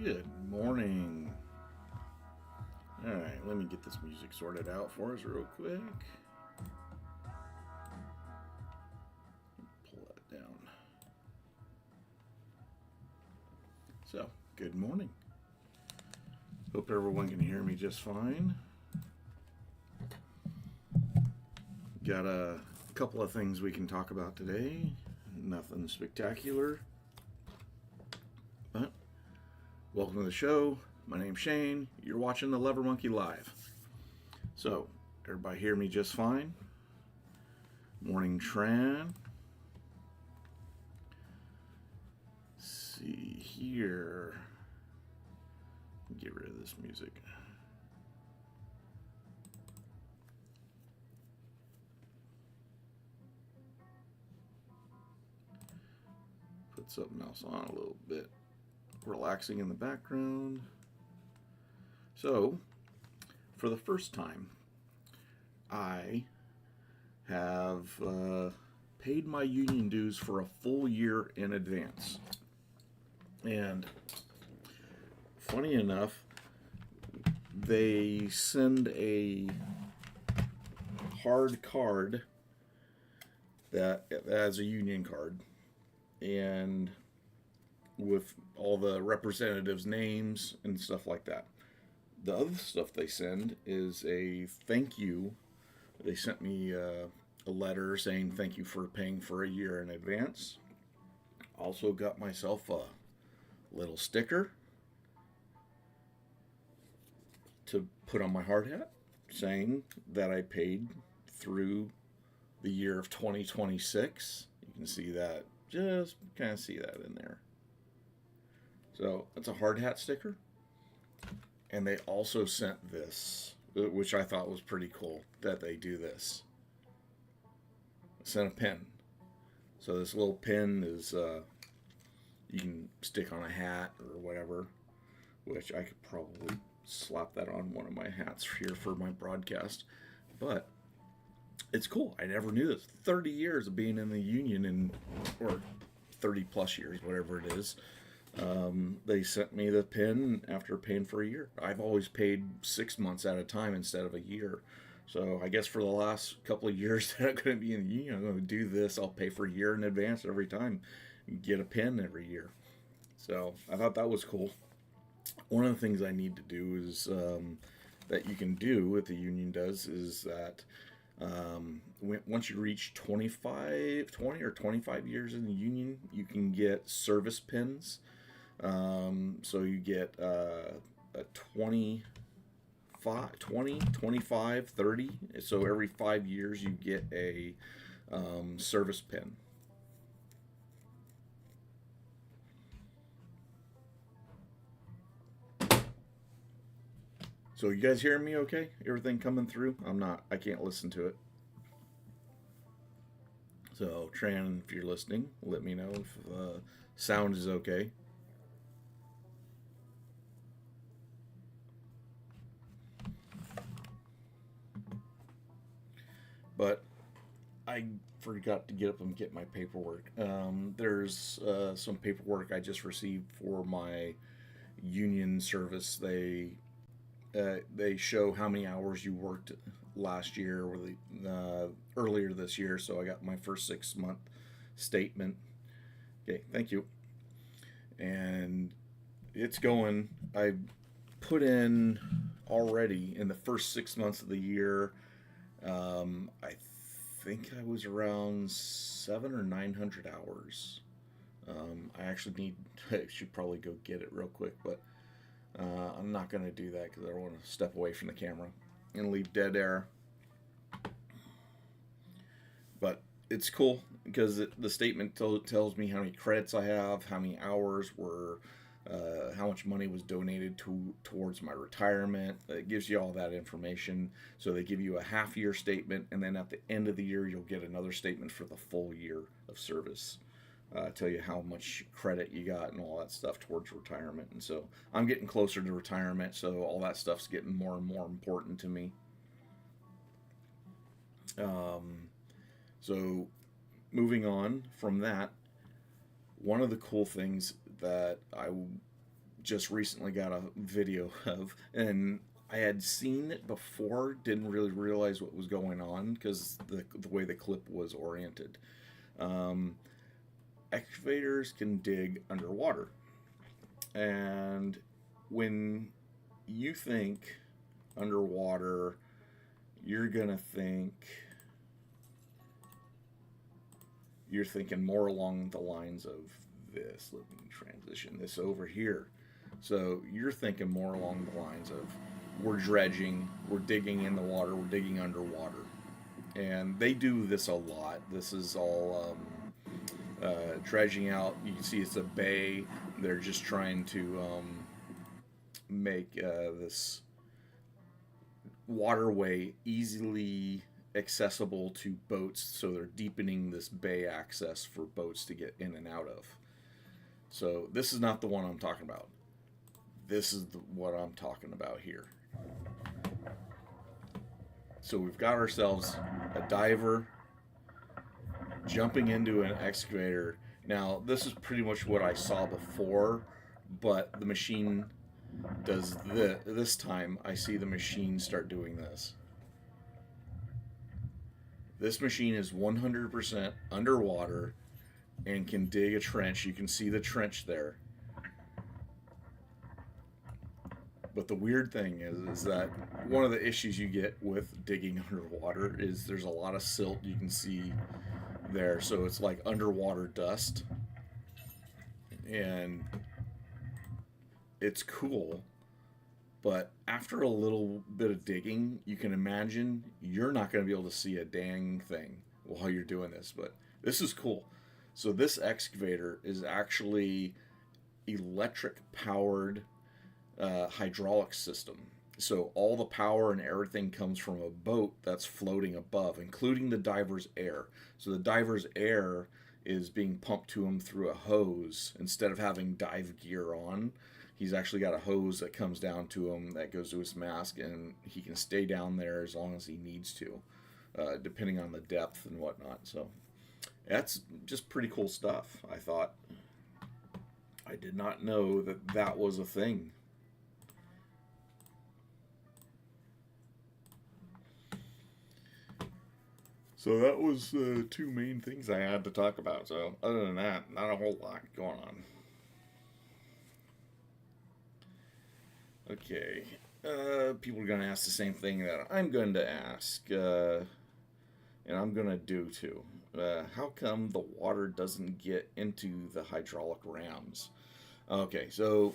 Good morning. All right, let me get this music sorted out for us real quick. Pull that down. So, good morning. Hope everyone can hear me just fine. Got a couple of things we can talk about today. Nothing spectacular. But welcome to the show. My name's Shane. You're watching the Lever Monkey Live. So, everybody hear me just fine? Morning, Tran. Let's see here. Get rid of this music. Put something else on a little bit. Relaxing in the background. So, for the first time, I have paid my union dues for a full year in advance. And funny enough, they send a hard card that as a union card, and with all the representatives' names and stuff like that. The other stuff they send is a thank you. They sent me a letter saying thank you for paying for a year in advance. Also got myself a little sticker to put on my hard hat saying that I paid through the year of 2026. You can see that, just kind of see that in there. So that's a hard hat sticker. And they also sent this, which I thought was pretty cool that they do this. Sent a pin. So this little pin is, you can stick on a hat or whatever, which I could probably slap that on one of my hats here for my broadcast. But it's cool. I never knew this. 30 years of being in the union, or 30 plus years, whatever it is. They sent me the pin after paying for a year. I've always paid 6 months at a time instead of a year. So I guess for the last couple of years that I'm going to be in the union, I'm going to do this. I'll pay for a year in advance every time. Get a pin every year. So I thought that was cool. One of the things I need to do is that you can do, what the union does, is that once you reach 20 or 25 years in the union, you can get service pins. So you get a 25, 30. So every 5 years you get a service pin. So you guys hearing me okay? Everything coming through? I can't listen to it. So Tran, if you're listening, let me know if sound is okay. But I forgot to get up and get my paperwork. There's some paperwork I just received for my union service. They show how many hours you worked last year or earlier this year. So I got my first 6 month statement. Okay, thank you. And it's going. I put in already in the first 6 months of the year. I think I was around 700 or 900 hours. I should probably go get it real quick, but I'm not going to do that because I don't want to step away from the camera and leave dead air. But it's cool because the statement tells me how many credits I have, how many hours were, how much money was donated towards my retirement. It gives you all that information. So they give you a half year statement, and then at the end of the year, you'll get another statement for the full year of service. Tell you how much credit you got and all that stuff towards retirement. And so I'm getting closer to retirement, so all that stuff's getting more and more important to me. So moving on from that, one of the cool things that I just recently got a video of, and I had seen it before, didn't really realize what was going on because the way the clip was oriented. Um, Excavators can dig underwater, and when you think underwater, you're gonna think you're thinking more along the lines of this. Let me transition this over here. So you're thinking more along the lines of we're dredging, we're digging in the water, we're digging underwater. And they do this a lot. This is all dredging out. You can see it's a bay. They're just trying to make this waterway easily accessible to boats, so they're deepening this bay access for boats to get in and out of. So this is not the one I'm talking about. This is what I'm talking about here. So we've got ourselves a diver jumping into an excavator. Now this is pretty much what I saw before, but the machine does this time. I see the machine start doing this. This machine is 100% underwater and can dig a trench. You can see the trench there. But the weird thing is that one of the issues you get with digging underwater is there's a lot of silt you can see there. So it's like underwater dust. And it's cool. But after a little bit of digging, you can imagine you're not going to be able to see a dang thing while you're doing this. But this is cool. So this excavator is actually electric powered hydraulic system. So all the power and everything comes from a boat that's floating above, including the diver's air. So the diver's air is being pumped to him through a hose. Instead of having dive gear on, he's actually got a hose that comes down to him that goes to his mask, and he can stay down there as long as he needs to, depending on the depth and whatnot. So that's just pretty cool stuff. I thought, I did not know that that was a thing. So that was the two main things I had to talk about. So other than that, not a whole lot going on. Okay. People are going to ask the same thing that I'm going to ask. And I'm going to do too. How come the water doesn't get into the hydraulic rams? Okay, so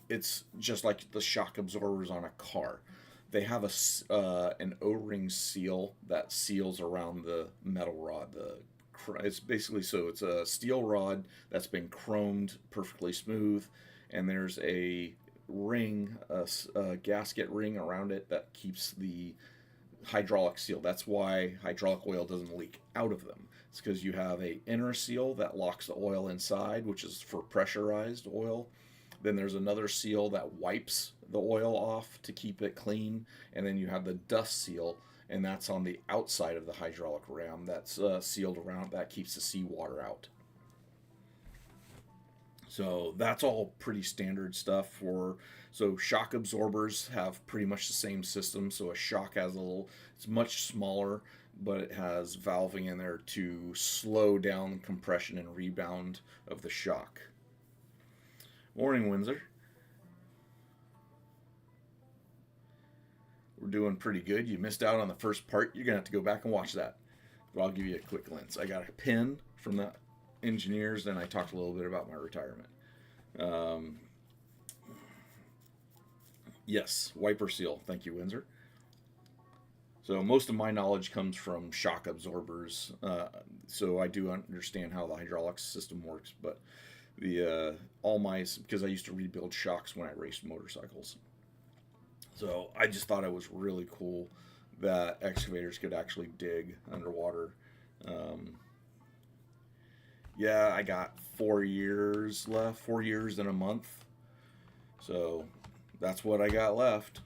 it's just like the shock absorbers on a car. They have an O-ring seal that seals around the metal rod. It's basically, so it's a steel rod that's been chromed perfectly smooth, and there's a ring, a gasket ring around it that keeps the hydraulic seal. That's why hydraulic oil doesn't leak out of them. It's because you have a inner seal that locks the oil inside, which is for pressurized oil. Then there's another seal that wipes the oil off to keep it clean. And then you have the dust seal, and that's on the outside of the hydraulic ram that's sealed around. That keeps the seawater out. So that's all pretty standard stuff so shock absorbers have pretty much the same system. So a shock has it's much smaller, but it has valving in there to slow down compression and rebound of the shock. Morning, Windsor. We're doing pretty good. You missed out on the first part. You're going to have to go back and watch that. But I'll give you a quick glimpse. I got a pin from the engineers, and I talked a little bit about my retirement. Yes, wiper seal. Thank you, Windsor. So most of my knowledge comes from shock absorbers. So I do understand how the hydraulics system works, but because I used to rebuild shocks when I raced motorcycles. So I just thought it was really cool that excavators could actually dig underwater. Yeah, I got 4 years left, 4 years and a month. So that's what I got left.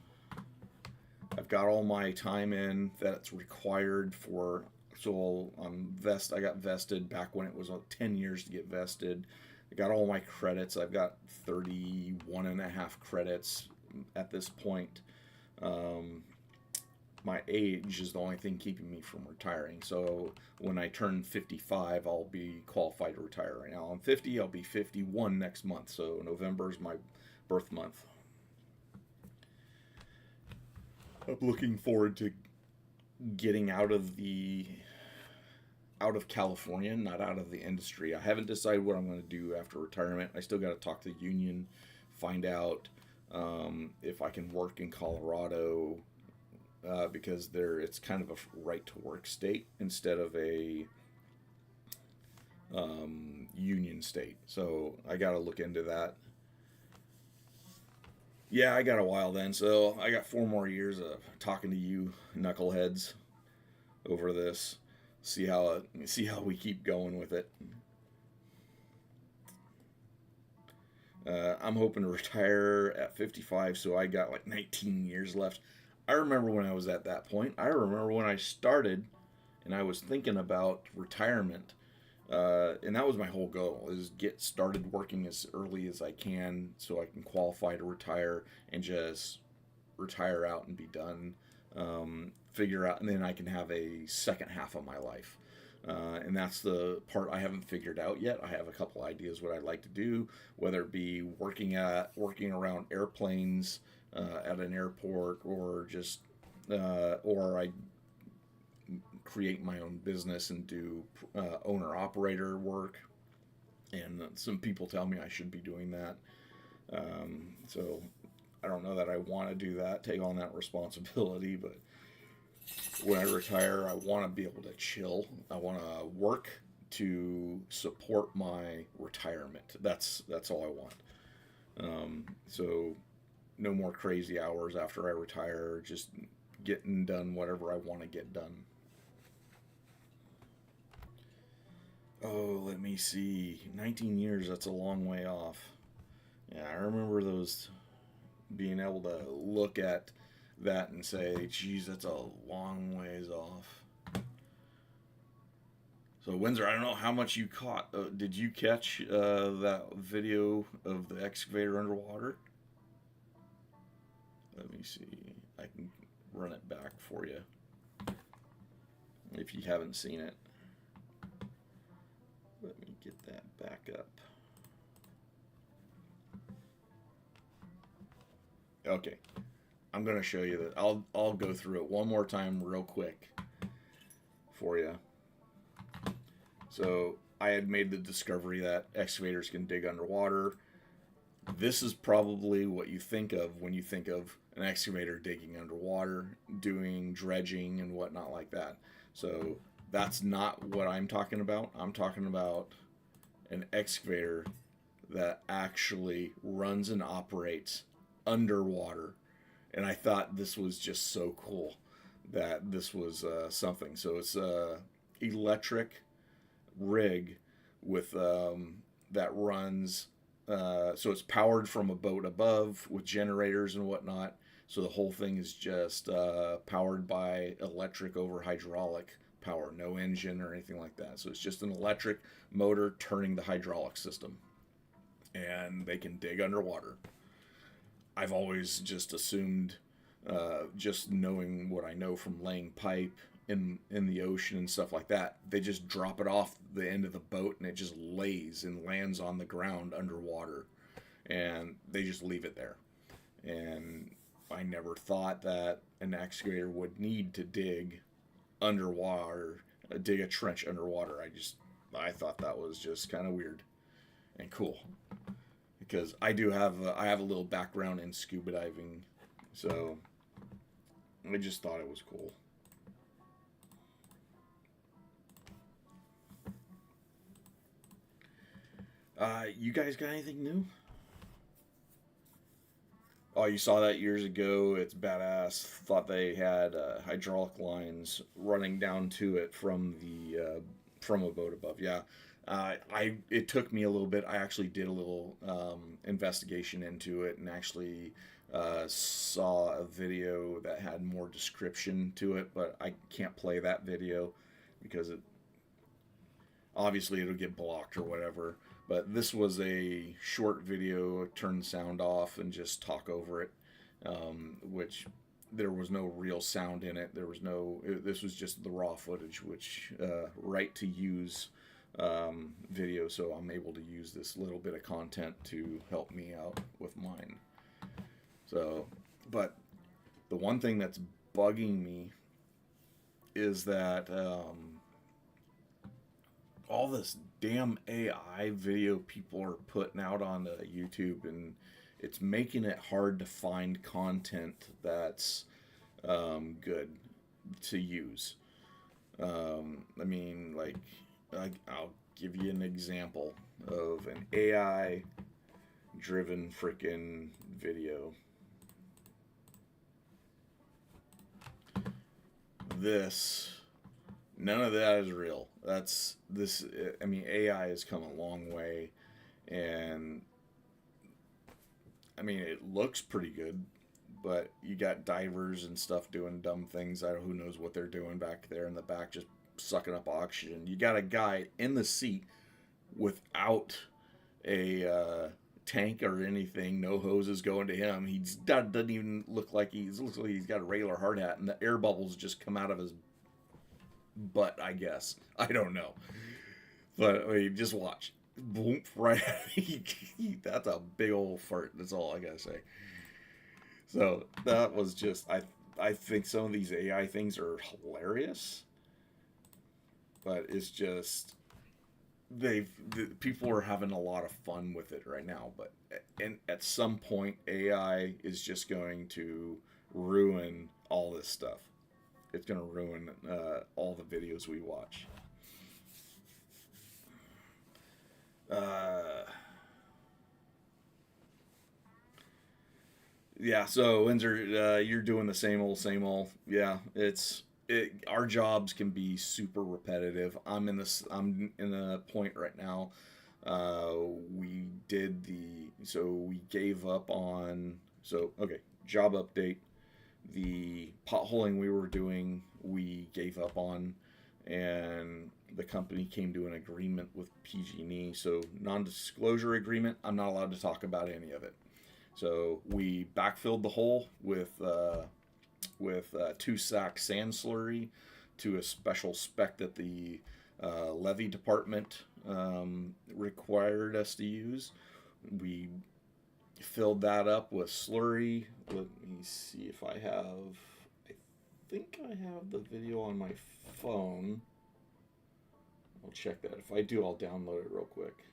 I've got all my time in that's required for, so I got vested back when it was 10 years to get vested. I got all my credits. I've got 31 and a half credits at this point. Um, my age is the only thing keeping me from retiring. So when I turn 55, I'll be qualified to retire. Right now I'm 50. I'll be 51 next month. So November is my birth month. I'm looking forward to getting out of California, not out of the industry. I haven't decided what I'm going to do after retirement. I still got to talk to the union, find out if I can work in Colorado, because it's kind of a right to work state instead of a union state. So I got to look into that. Yeah, I got a while then, so I got 4 more years of talking to you knuckleheads over this. See how we keep going with it. I'm hoping to retire at 55, so I got like 19 years left. I remember when I was at that point. I remember when I started, and I was thinking about retirement, and that was my whole goal: is get started working as early as I can, so I can qualify to retire and just retire out and be done. Figure out, and then I can have a second half of my life. And that's the part I haven't figured out yet. I have a couple ideas what I'd like to do, whether it be working around airplanes at an airport, or just or I create my own business and do owner operator work. And some people tell me I should be doing that. So I don't know that I want to do that, take on that responsibility, but when I retire, I want to be able to chill. I want to work to support my retirement. That's all I want. So no more crazy hours after I retire. Just getting done whatever I want to get done. Oh, let me see. 19 years, that's a long way off. Yeah, I remember those, being able to look at that and say, geez, that's a long ways off. So Windsor, I don't know how much you caught. Did you catch that video of the excavator underwater? Let me see. I can run it back for you if you haven't seen it. Let me get that back up. Okay. I'm going to show you that. I'll go through it one more time real quick for you. So I had made the discovery that excavators can dig underwater. This is probably what you think of when you think of an excavator digging underwater, doing dredging and whatnot like that. So that's not what I'm talking about. I'm talking about an excavator that actually runs and operates underwater. And I thought this was just so cool that this was something. So it's a electric rig with that runs. So it's powered from a boat above with generators and whatnot. So the whole thing is just powered by electric over hydraulic power, no engine or anything like that. So it's just an electric motor turning the hydraulic system, and they can dig underwater. I've always just assumed, just knowing what I know from laying pipe in the ocean and stuff like that, they just drop it off the end of the boat and it just lays and lands on the ground underwater, and they just leave it there. And I never thought that an excavator would need to dig underwater, dig a trench underwater. I thought that was just kind of weird and cool, because I have a little background in scuba diving, so I just thought it was cool. You guys got anything new? Oh, you saw that years ago. It's badass. Thought they had hydraulic lines running down to it from from a boat above. Yeah, it took me a little bit. I actually did a little investigation into it, and actually saw a video that had more description to it, but I can't play that video because obviously it'll get blocked or whatever. But this was a short video, turn the sound off and just talk over it, which there was no real sound in it. There was no, this was just the raw footage, which right to use video, so I'm able to use this little bit of content to help me out with mine. So, but the one thing that's bugging me is that all this damn AI video people are putting out on YouTube, and it's making it hard to find content that's good to use. I mean, like, I'll give you an example of an AI driven freaking video. This, none of that is real. That's this. I mean, AI has come a long way, and I mean, it looks pretty good, but you got divers and stuff doing dumb things. Who knows what they're doing back there in the back, just sucking up oxygen. You got a guy in the seat without a tank or anything, no hoses going to him. He doesn't even look like looks like he's got a regular hard hat, and the air bubbles just come out of his butt, I guess. I don't know. But I mean, just watch. Boom, right. That's a big old fart. That's all I gotta say. So that was just, I think some of these AI things are hilarious, but it's just, people are having a lot of fun with it right now. But and at some point, AI is just going to ruin all this stuff. It's going to ruin all the videos we watch. Yeah, so Windsor, you're doing the same old, same old. Yeah, our jobs can be super repetitive. I'm in a point right now. We did so we gave up on, so okay, job update. The potholing we were doing, we gave up on, and the company came to an agreement with PG&E. So non-disclosure agreement. I'm not allowed to talk about any of it. So we backfilled the hole with 2 sack sand slurry to a special spec that the levee department required us to use. We filled that up with slurry. Let me see if I think I have the video on my phone. I'll check that. If I do, I'll download it real quick.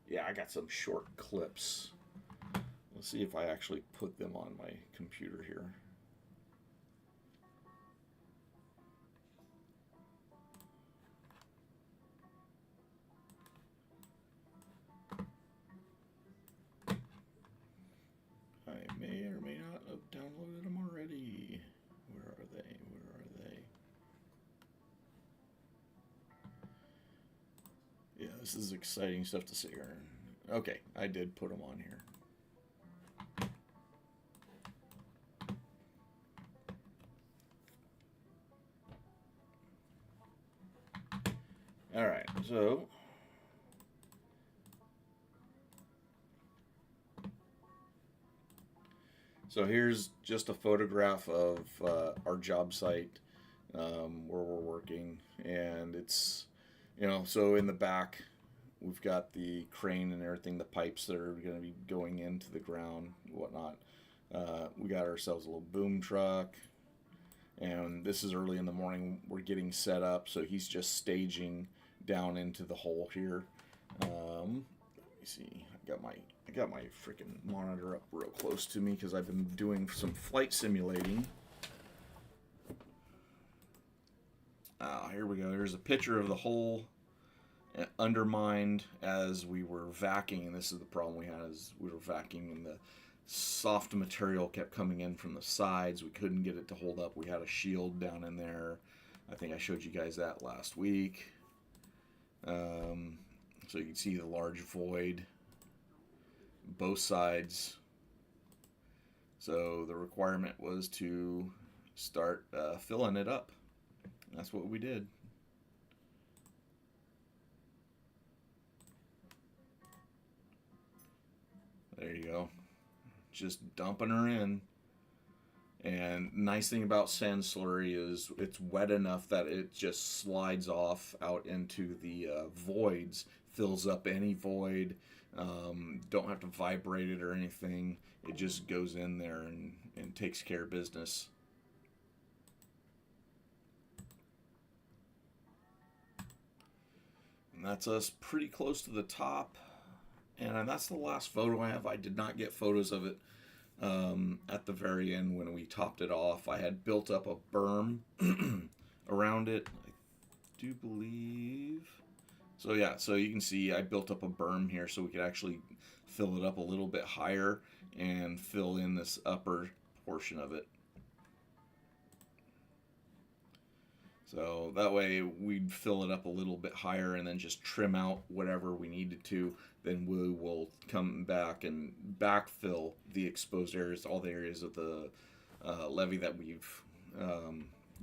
Yeah, I got some short clips. Let's see if I actually put them on my computer here. I may or may not have downloaded them already. Where are they? Where are they? Yeah, this is exciting stuff to see here. Okay, I did put them on here. All right, so here's just a photograph of our job site where we're working, and it's, so in the back we've got the crane and everything, the pipes that are going to be going into the ground, whatnot. We got ourselves a little boom truck, and this is early in the morning. We're getting set up, so he's just staging down into the hole here. Let me see. I got my freaking monitor up real close to me because I've been doing some flight simulating. Here we go. There's a picture of the hole undermined as we were vacuuming, and this is the problem we had, is we were vacuuming and the soft material kept coming in from the sides. We couldn't get it to hold up. We had a shield down in there. I think I showed you guys that last week. So you can see the large void, both sides. So the requirement was to start filling it up. That's what we did. There you go. Just dumping her in. And nice thing about sand slurry is it's wet enough that it just slides off out into the voids, fills up any void. Don't have to vibrate it or anything. It just goes in there and takes care of business. And that's us pretty close to the top. And that's the last photo I have. I did not get photos of it at the very end when we topped it off. I had built up a berm around it, I do believe. So yeah, so you can see I built up a berm here so we could actually fill it up a little bit higher and fill in this upper portion of it. So that way we'd fill it up a little bit higher and then just trim out whatever we needed to. Then we will come back and backfill the exposed areas, all the areas of the levee that we've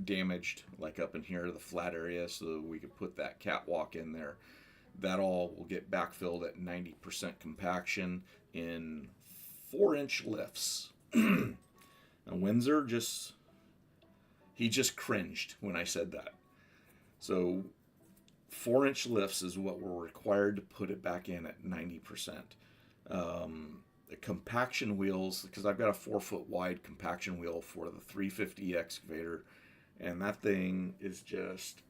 damaged, like up in here, the flat area, so we could put that catwalk in there. That all will get backfilled at 90% compaction in 4-inch lifts. And Windsor he just cringed when I said that. So 4-inch lifts is what we're required to put it back in at 90%. The compaction wheels, because I've got a 4-foot wide compaction wheel for the 350 excavator, and that thing is just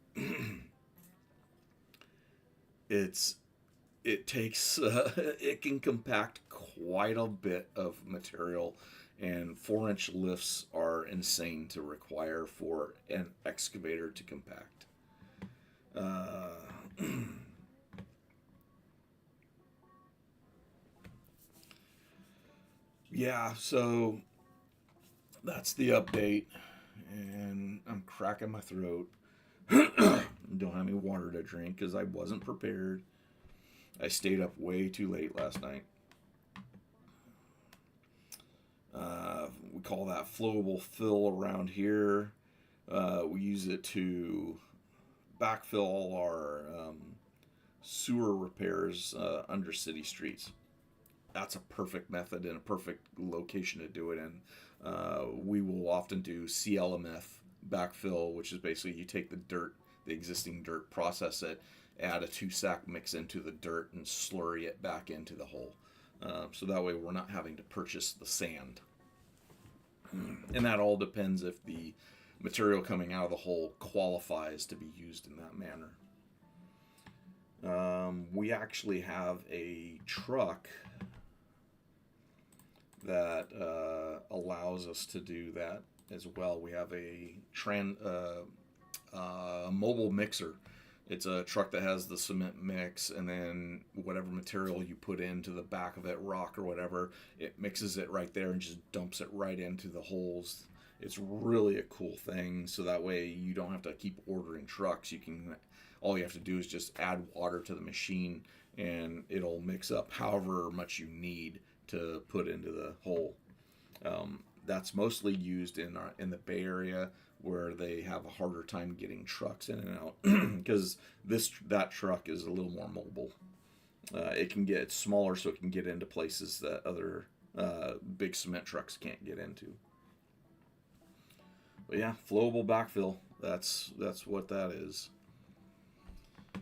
it takes it can compact quite a bit of material, and 4-inch lifts are insane to require for an excavator to compact. Yeah, so that's the update, and I'm cracking my throat. Don't have any water to drink because I wasn't prepared. I stayed up way too late last night. We call that flowable fill around here. We use it to backfill all our sewer repairs under city streets. That's a perfect method and a perfect location to do it in. We will often do CLMF backfill, which is basically you take the dirt, the existing dirt, process it, add a 2-sack mix into the dirt, and slurry it back into the hole. So that way we're not having to purchase the sand. And that all depends if the material coming out of the hole qualifies to be used in that manner. We actually have a truck that allows us to do that as well. We have a mobile mixer. It's a truck that has the cement mix, and then whatever material you put into the back of it, rock or whatever, it mixes it right there and just dumps it right into the holes. It's really a cool thing, so that way you don't have to keep ordering trucks. All you have to do is just add water to the machine, and it'll mix up however much you need to put into the hole. That's mostly used in the Bay Area, where they have a harder time getting trucks in and out because that truck is a little more mobile. It can get smaller, so it can get into places that other big cement trucks can't get into. But yeah, flowable backfill. That's what that is.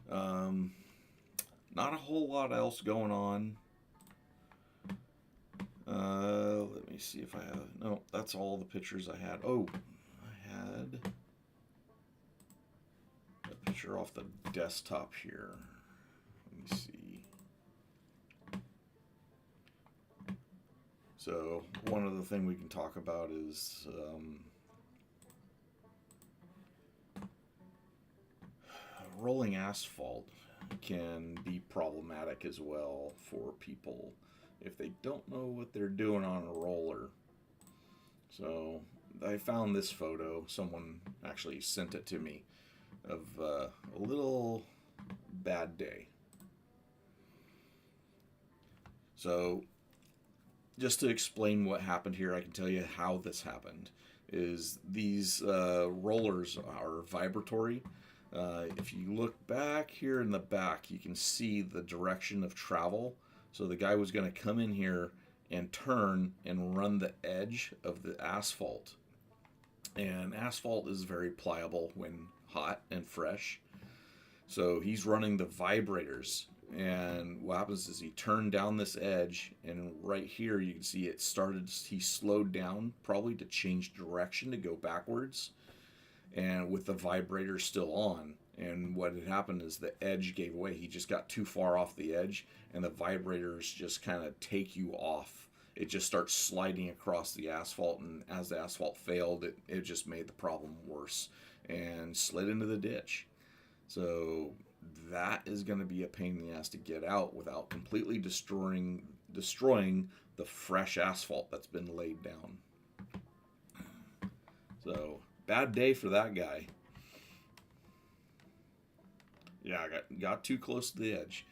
Not a whole lot else going on. Let me see if I have. No, that's all the pictures I had. Oh, I had a picture off the desktop here. Let me see. So one other thing we can talk about is rolling asphalt can be problematic as well for people if they don't know what they're doing on a roller. So I found this photo. Someone actually sent it to me of a little bad day. So just to explain what happened here, I can tell you how this happened. Is these rollers are vibratory. If you look back here in the back, you can see the direction of travel. So the guy was going to come in here and turn and run the edge of the asphalt. And asphalt is very pliable when hot and fresh. So he's running the vibrators. And what happens is he turned down this edge, and right here you can see it started. He slowed down, probably to change direction to go backwards, and with the vibrator still on. And what had happened is the edge gave away. He just got too far off the edge, and the vibrators just kind of take you off. It just starts sliding across the asphalt, and as the asphalt failed, it just made the problem worse and slid into the ditch. So that is going to be a pain in the ass to get out without completely destroying the fresh asphalt that's been laid down. So bad day for that guy. Yeah, I got too close to the edge.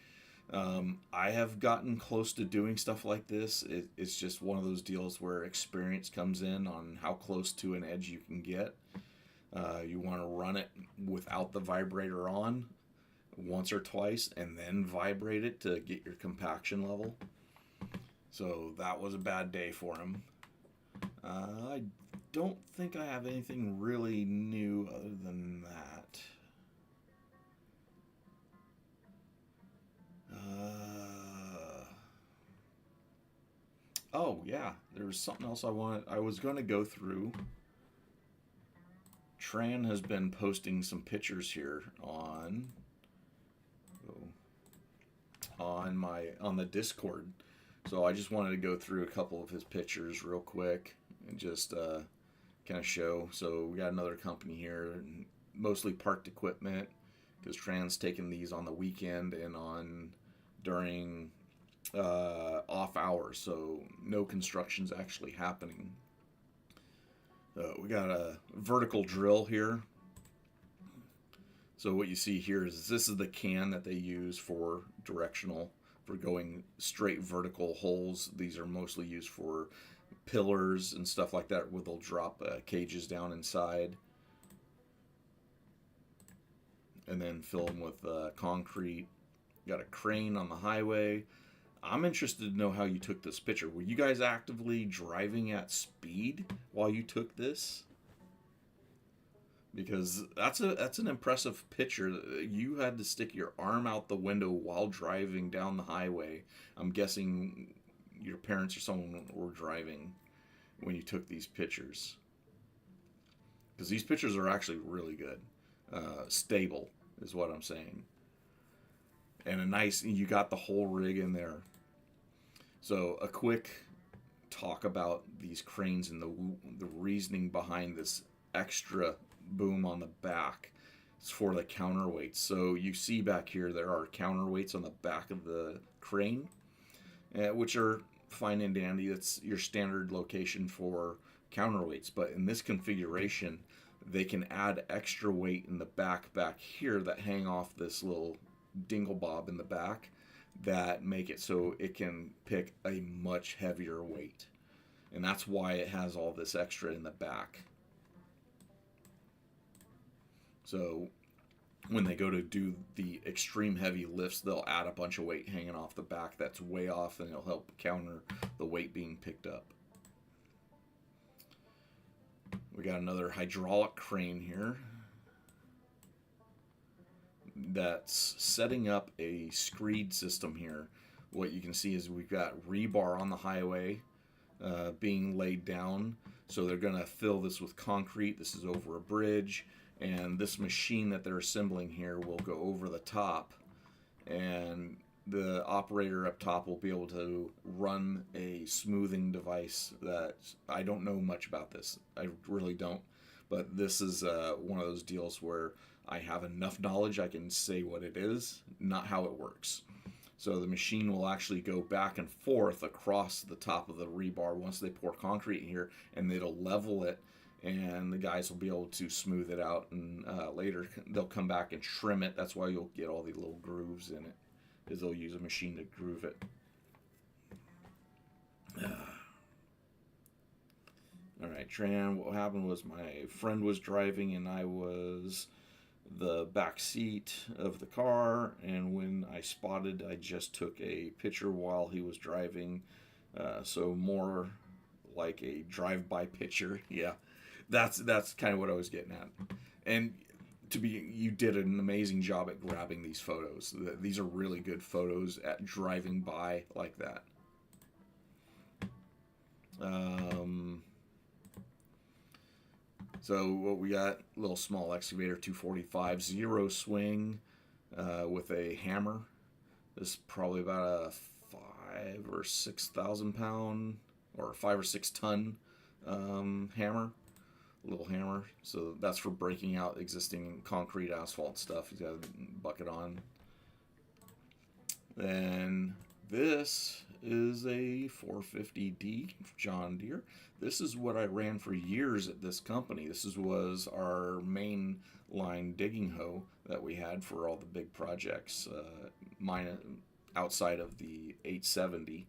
I have gotten close to doing stuff like this. It's just one of those deals where experience comes in on how close to an edge you can get. You want to run it without the vibrator on once or twice and then vibrate it to get your compaction level. So that was a bad day for him. I don't think I have anything really new other than that. Oh yeah, there was something else I was going to go through. Tran has been posting some pictures here on the Discord. So I just wanted to go through a couple of his pictures real quick and just kind of show. So we got another company here, mostly parked equipment, because Tran's taking these on the weekend and during off hours, so no construction's actually happening. We got a vertical drill here. So what you see here is this is the can that they use for directional, for going straight vertical holes. These are mostly used for pillars and stuff like that, where they'll drop cages down inside and then fill them with concrete. Got a crane on the highway. I'm interested to know how you took this picture. Were you guys actively driving at speed while you took this? Because that's an impressive picture. You had to stick your arm out the window while driving down the highway. I'm guessing your parents or someone were driving when you took these pictures. Because these pictures are actually really good. Stable is what I'm saying. And you got the whole rig in there. So a quick talk about these cranes and the reasoning behind this extra boom on the back. It's for the counterweights. So you see back here there are counterweights on the back of the crane, which are fine and dandy. That's your standard location for counterweights. But in this configuration, they can add extra weight in the back here that hang off this little dingle bob in the back that make it so it can pick a much heavier weight. And that's why it has all this extra in the back. So when they go to do the extreme heavy lifts, they'll add a bunch of weight hanging off the back that's way off, and it'll help counter the weight being picked up. We got another hydraulic crane here that's setting up a screed system here. What you can see is we've got rebar on the highway being laid down. So they're going to fill this with concrete. This is over a bridge. And this machine that they're assembling here will go over the top. And the operator up top will be able to run a smoothing device that I don't know much about this. I really don't. But this is one of those deals where I have enough knowledge I can say what it is, not how it works. So the machine will actually go back and forth across the top of the rebar once they pour concrete here, and it'll level it, and the guys will be able to smooth it out, and later they'll come back and trim it. That's why you'll get all the little grooves in it, is they'll use a machine to groove it. All right, Tran, what happened was my friend was driving and I was the back seat of the car, and when I spotted, I just took a picture while he was driving. So more like a drive-by picture. Yeah, that's kind of what I was getting at. And you did an amazing job at grabbing these photos. These are really good photos at driving by like that. Um, so what we got, little small excavator 245 zero swing with a hammer. This is probably about a 5 or 6 thousand pound or 5 or 6 ton hammer, little hammer. So that's for breaking out existing concrete, asphalt stuff. He's got a bucket on. Then this is a 450D John Deere. This is what I ran for years at this company. Was our main line digging hoe that we had for all the big projects, mine outside of the 870.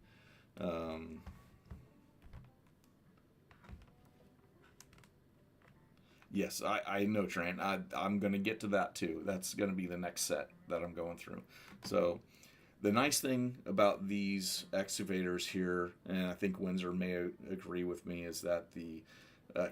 Yes, I know, Trent. I'm going to get to that too. That's going to be the next set that I'm going through. So the nice thing about these excavators here, and I think Windsor may agree with me, is that the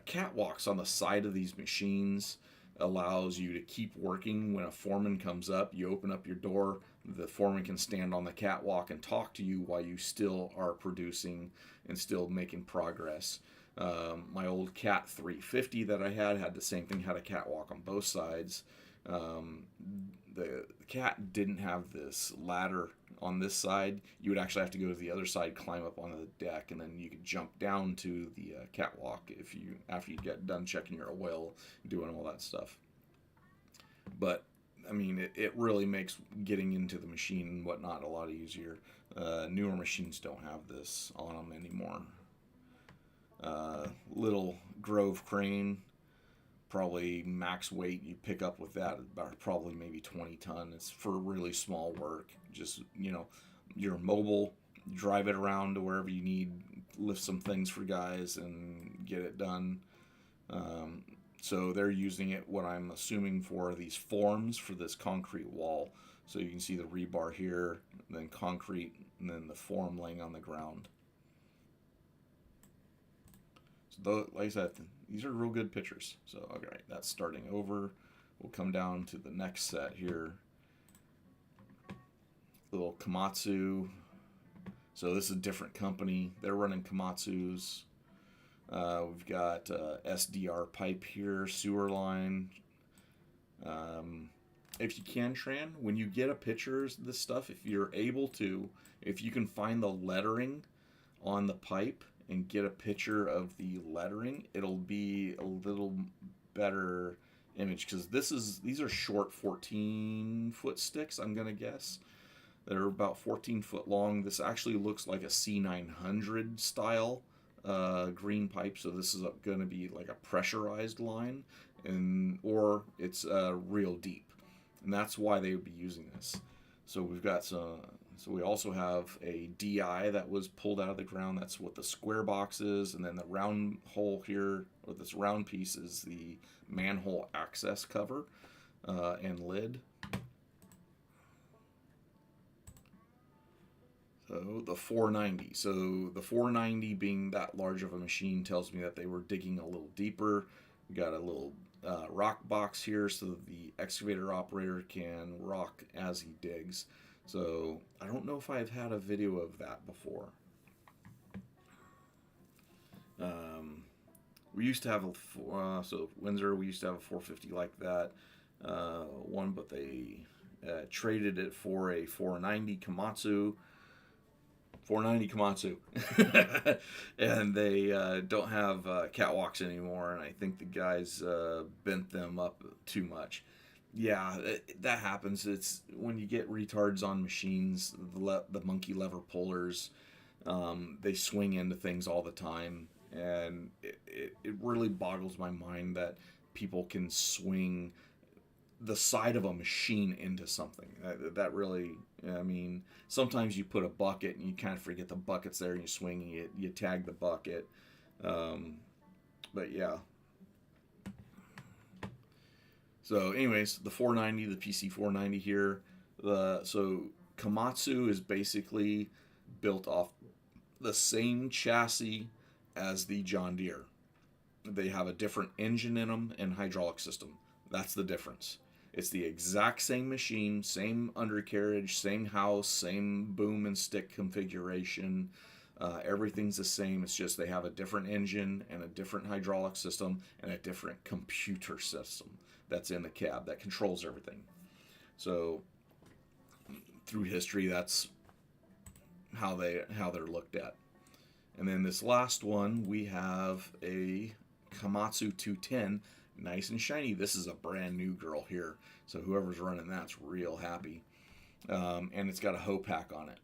catwalks on the side of these machines allows you to keep working. When a foreman comes up, you open up your door, the foreman can stand on the catwalk and talk to you while you still are producing and still making progress. My old Cat 350 that I had the same thing, had a catwalk on both sides. The Cat didn't have this ladder on this side. You would actually have to go to the other side, climb up onto the deck, and then you could jump down to the catwalk after you get done checking your oil, doing all that stuff. But I mean, it really makes getting into the machine and whatnot a lot easier. Newer machines don't have this on them anymore. Little Grove crane, probably max weight you pick up with that about probably maybe 20 ton. It's for really small work. Just, you're mobile, drive it around to wherever you need, lift some things for guys and get it done. So they're using it, what I'm assuming, for these forms for this concrete wall. So you can see the rebar here, then concrete, and then the form laying on the ground. So like I said, these are real good pictures. So, okay, that's starting over. We'll come down to the next set here. Little Komatsu. So this is a different company. They're running Komatsus. We've got SDR pipe here, sewer line. If you can, Tran, when you get a picture of this stuff, if you're able to, if you can find the lettering on the pipe and get a picture of the lettering, it'll be a little better image, because these are short 14-foot sticks, I'm gonna guess. They're about 14 foot long. This actually looks like a C900 style green pipe, so this is going to be like a pressurized line, or it's real deep, and that's why they would be using this. So we've got some. So we also have a DI that was pulled out of the ground. That's what the square box is, and then the round hole here, or this round piece, is the manhole access cover and lid. So the 490. So the 490 being that large of a machine tells me that they were digging a little deeper. We got a little rock box here so the excavator operator can rock as he digs. So I don't know if I've had a video of that before. We used to have so Windsor, we used to have a 450 like that one, but they traded it for a 490 Komatsu. 490 Komatsu. And they don't have catwalks anymore, and I think the guys bent them up too much. Yeah, that happens. It's when you get retards on machines, the monkey lever pullers, they swing into things all the time, and it really boggles my mind that people can swing the side of a machine into something. That really, I mean, sometimes you put a bucket and you kind of forget the bucket's there and you swing it, you tag the bucket. But yeah. So anyways, the 490, the PC 490 here. So Komatsu is basically built off the same chassis as the John Deere. They have a different engine in them and hydraulic system. That's the difference. It's the exact same machine, same undercarriage, same house, same boom and stick configuration. Everything's the same. It's just they have a different engine and a different hydraulic system and a different computer system that's in the cab that controls everything. So through history, that's how they're looked at. And then this last one, we have a Komatsu 210, nice and shiny. This is a brand new girl here, so whoever's running that's real happy. And it's got a hoe pack on it,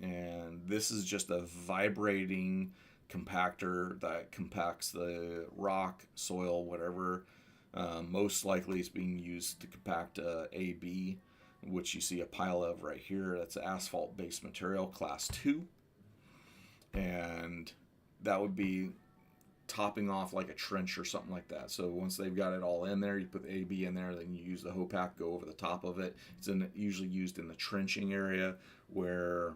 and this is just a vibrating compactor that compacts the rock, soil, whatever. Most likely it's being used to compact AB, which you see a pile of right here. That's asphalt based material, class 2, and that would be topping off like a trench or something like that. So once they've got it all in there, you put the AB in there, then you use the hoe pack, go over the top of it. It's usually used in the trenching area where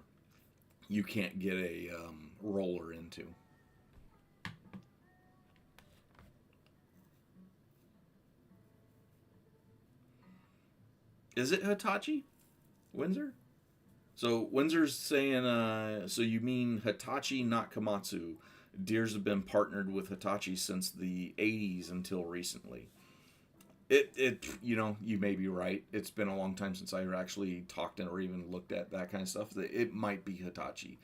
you can't get a roller into. Is it Hitachi? Windsor? So Windsor's saying, so you mean Hitachi, not Komatsu. Deere's have been partnered with Hitachi since the 80s until recently. You may be right. It's been a long time since I actually talked or even looked at that kind of stuff. It might be Hitachi.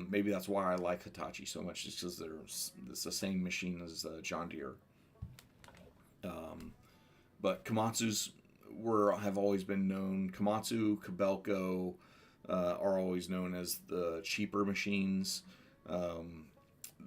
Maybe that's why I like Hitachi so much, just because it's the same machine as John Deere. But Komatsu's have always been known. Komatsu, Kobelco are always known as the cheaper machines.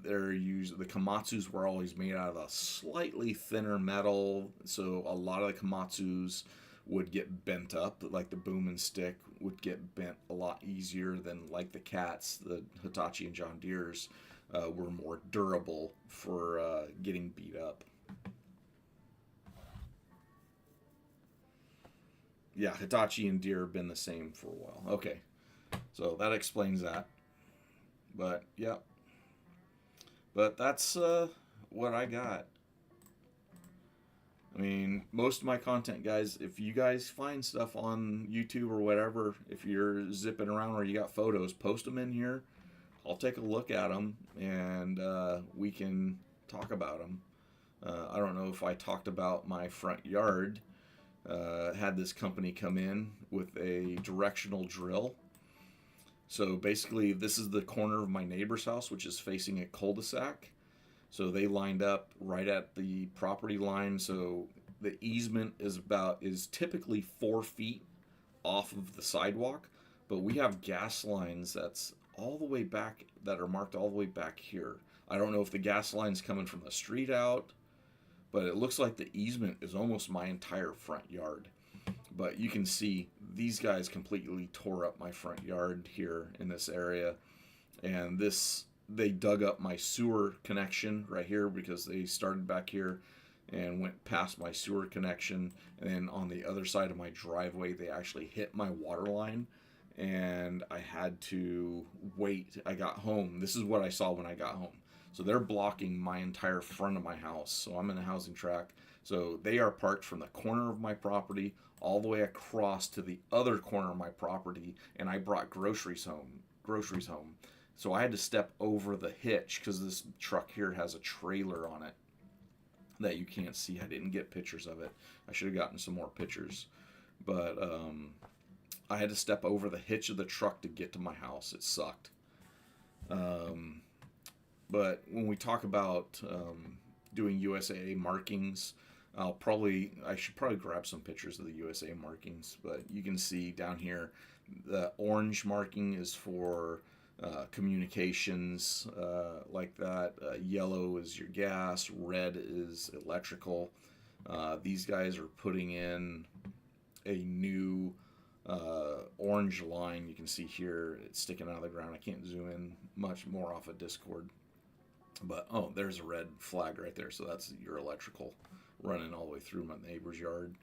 The Komatsus were always made out of a slightly thinner metal, so a lot of the Komatsus would get bent up, like the boom and stick would get bent a lot easier than like the Cats. The Hitachi and John Deere's were more durable for getting beat up. Yeah, Hitachi and Deere have been the same for a while. Okay, so that explains that. But yeah, but that's what I got. I mean, most of my content, guys, if you guys find stuff on YouTube or whatever, if you're zipping around or you got photos, post them in here. I'll take a look at them and we can talk about them. I don't know if I talked about my front yard. Had this company come in with a directional drill. So basically, this is the corner of my neighbor's house, which is facing a cul-de-sac. So they lined up right at the property line. So the easement is typically 4 feet off of the sidewalk, but we have gas lines that's all the way back, that are marked all the way back here. I don't know if the gas line's coming from the street out, but it looks like the easement is almost my entire front yard. But you can see these guys completely tore up my front yard here in this area, and they dug up my sewer connection right here because they started back here and went past my sewer connection, and then on the other side of my driveway they actually hit my water line, and I had to wait. I got home. This is what I saw when I got home. So they're blocking my entire front of my house. So I'm in a housing tract. So they are parked from the corner of my property all the way across to the other corner of my property, and I brought groceries home. So I had to step over the hitch because this truck here has a trailer on it that you can't see. I didn't get pictures of it. I should have gotten some more pictures. But I had to step over the hitch of the truck to get to my house. It sucked. But when we talk about doing USAA markings, I should probably grab some pictures of the USA markings. But you can see down here, the orange marking is for communications, like that. Yellow is your gas. Red is electrical. These guys are putting in a new orange line. You can see here it's sticking out of the ground. I can't zoom in much more off of Discord. But, there's a red flag right there. So that's your electrical running all the way through my neighbor's yard.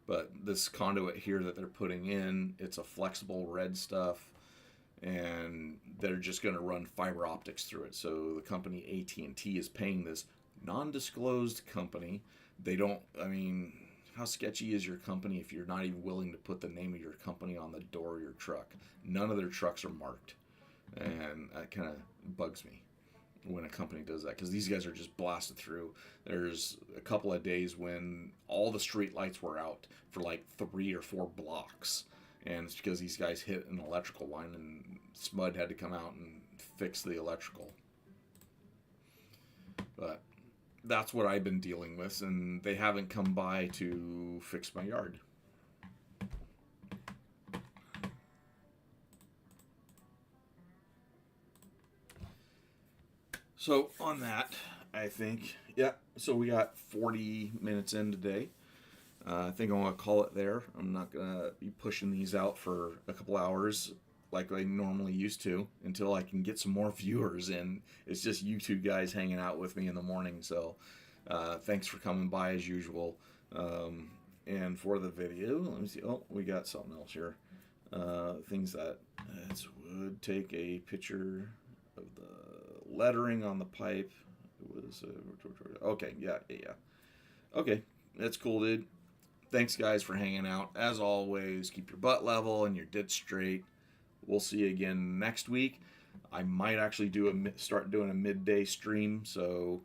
But this conduit here that they're putting in, it's a flexible red stuff. and they're just going to run fiber optics through it. So the company AT&T is paying this non-disclosed company. They don't, I mean, how sketchy is your company if you're not even willing to put the name of your company on the door of your truck? None of their trucks are marked, and that kind of bugs me when a company does that, because these guys are just blasted through. There's a couple of days when all the street lights were out for like 3 or 4 blocks, and it's because these guys hit an electrical line and SMUD had to come out and fix the electrical. But that's what I've been dealing with, and they haven't come by to fix my yard. So on that, I think, yeah, so we got 40 minutes in today. I think I'm going to call it there. I'm not going to be pushing these out for a couple hours like I normally used to until I can get some more viewers in. It's just you two guys hanging out with me in the morning. So thanks for coming by as usual. And for the video, let me see. Oh, we got something else here. Things that would take a picture of the lettering on the pipe. It was okay. Yeah. Okay, that's cool, dude. Thanks, guys, for hanging out. As always, keep your butt level and your ditch straight. We'll see you again next week. I might actually start doing a midday stream, so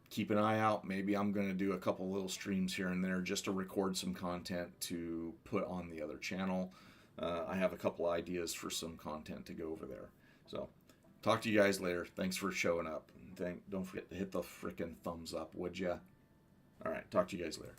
keep an eye out. Maybe I'm going to do a couple little streams here and there just to record some content to put on the other channel. I have a couple ideas for some content to go over there. So, talk to you guys later. Thanks for showing up. Don't forget to hit the frickin' thumbs up, would ya? All right, talk to you guys later.